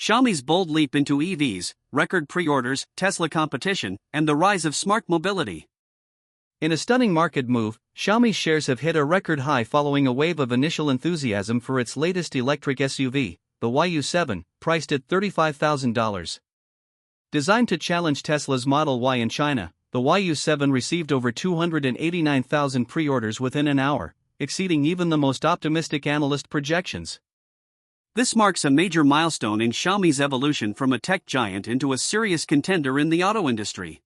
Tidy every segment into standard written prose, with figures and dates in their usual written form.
Xiaomi's bold leap into EVs, record pre-orders, Tesla competition, and the rise of smart mobility. In a stunning market move, Xiaomi's shares have hit a record high following a wave of initial enthusiasm for its latest electric SUV, the YU7, priced at $35,000. Designed to challenge Tesla's Model Y in China, the YU7 received over 289,000 pre-orders within an hour, exceeding even the most optimistic analyst projections. This marks a major milestone in Xiaomi's evolution from a tech giant into a serious contender in the auto industry.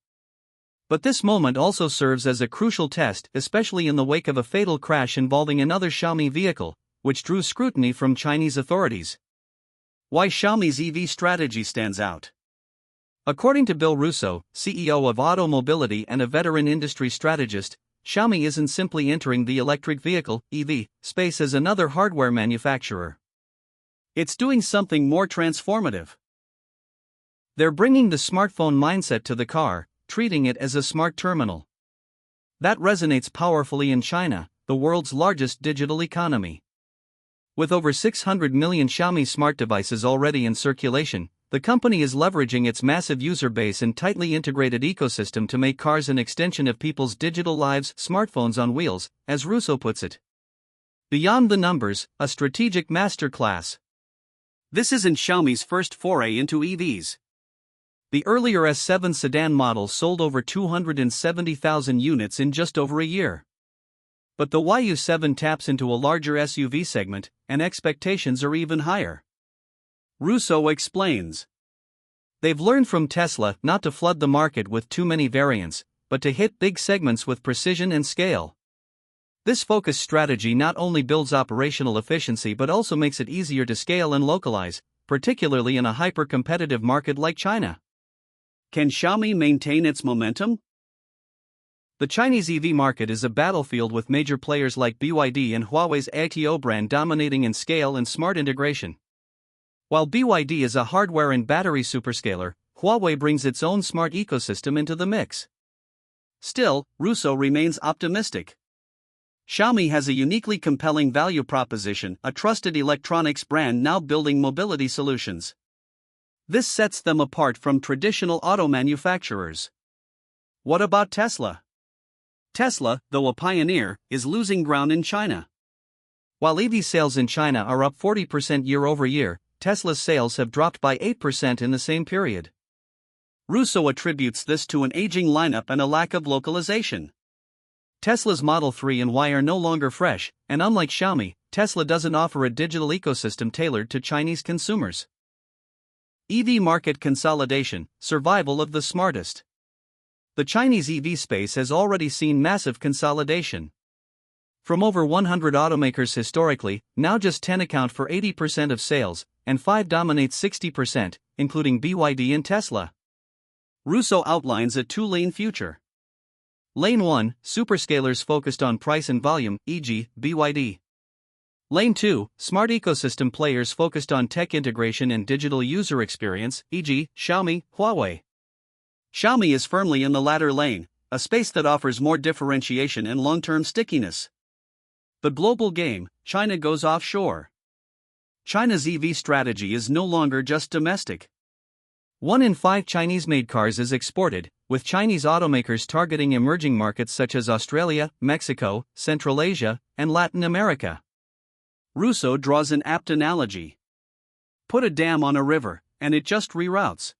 But this moment also serves as a crucial test, especially in the wake of a fatal crash involving another Xiaomi vehicle, which drew scrutiny from Chinese authorities. Why Xiaomi's EV strategy stands out. According to Bill Russo, CEO of Auto Mobility and a veteran industry strategist, Xiaomi isn't simply entering the electric vehicle (EV) space as another hardware manufacturer. It's doing something more transformative. They're bringing the smartphone mindset to the car, treating it as a smart terminal. That resonates powerfully in China, the world's largest digital economy. With over 600 million Xiaomi smart devices already in circulation, the company is leveraging its massive user base and tightly integrated ecosystem to make cars an extension of people's digital lives, smartphones on wheels, as Russo puts it. Beyond the numbers, a strategic masterclass. This isn't Xiaomi's first foray into EVs. The earlier S7 sedan model sold over 270,000 units in just over a year. But the YU7 taps into a larger SUV segment, and expectations are even higher. Russo explains. They've learned from Tesla not to flood the market with too many variants, but to hit big segments with precision and scale. This focused strategy not only builds operational efficiency but also makes it easier to scale and localize, particularly in a hyper-competitive market like China. Can Xiaomi maintain its momentum? The Chinese EV market is a battlefield with major players like BYD and Huawei's AITO brand dominating in scale and smart integration. While BYD is a hardware and battery superscaler, Huawei brings its own smart ecosystem into the mix. Still, Russo remains optimistic. Xiaomi has a uniquely compelling value proposition, a trusted electronics brand now building mobility solutions. This sets them apart from traditional auto manufacturers. What about Tesla? Tesla, though a pioneer, is losing ground in China. While EV sales in China are up 40% year over year, Tesla's sales have dropped by 8% in the same period. Russo attributes this to an aging lineup and a lack of localization. Tesla's Model 3 and Y are no longer fresh, and unlike Xiaomi, Tesla doesn't offer a digital ecosystem tailored to Chinese consumers. EV market consolidation, survival of the smartest. The Chinese EV space has already seen massive consolidation. From over 100 automakers historically, now just 10 account for 80% of sales, and 5 dominate 60%, including BYD and Tesla. Russo outlines a two-lane future. Lane 1, superscalers focused on price and volume, e.g., BYD. Lane 2, smart ecosystem players focused on tech integration and digital user experience, e.g., Xiaomi, Huawei. Xiaomi is firmly in the latter lane, a space that offers more differentiation and long-term stickiness. The global game, China goes offshore. China's EV strategy is no longer just domestic. 1 in 5 Chinese-made cars is exported, with Chinese automakers targeting emerging markets such as Australia, Mexico, Central Asia, and Latin America. Russo draws an apt analogy. Put a dam on a river, and it just reroutes.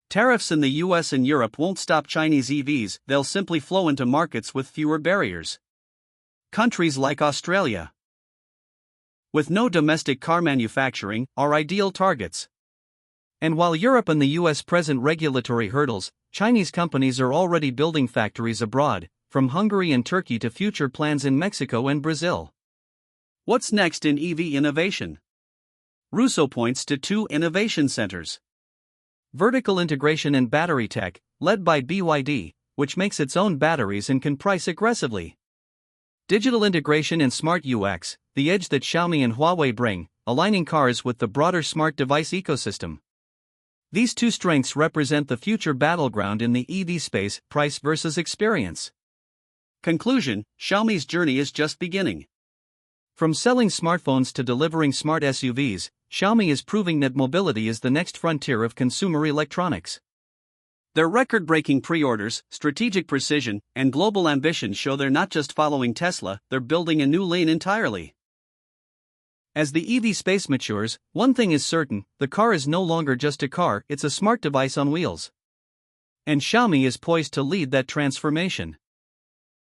Tariffs in the US and Europe won't stop Chinese EVs, they'll simply flow into markets with fewer barriers. Countries like Australia, with no domestic car manufacturing, are ideal targets. And while Europe and the US present regulatory hurdles, Chinese companies are already building factories abroad, from Hungary and Turkey to future plans in Mexico and Brazil. What's next in EV innovation? Russo points to 2 innovation centers. Vertical integration and battery tech, led by BYD, which makes its own batteries and can price aggressively. Digital integration and smart UX, the edge that Xiaomi and Huawei bring, aligning cars with the broader smart device ecosystem. These 2 strengths represent the future battleground in the EV space, price versus experience. Conclusion: Xiaomi's journey is just beginning. From selling smartphones to delivering smart SUVs, Xiaomi is proving that mobility is the next frontier of consumer electronics. Their record-breaking pre-orders, strategic precision, and global ambition show they're not just following Tesla, they're building a new lane entirely. As the EV space matures, one thing is certain: the car is no longer just a car, it's a smart device on wheels. And Xiaomi is poised to lead that transformation.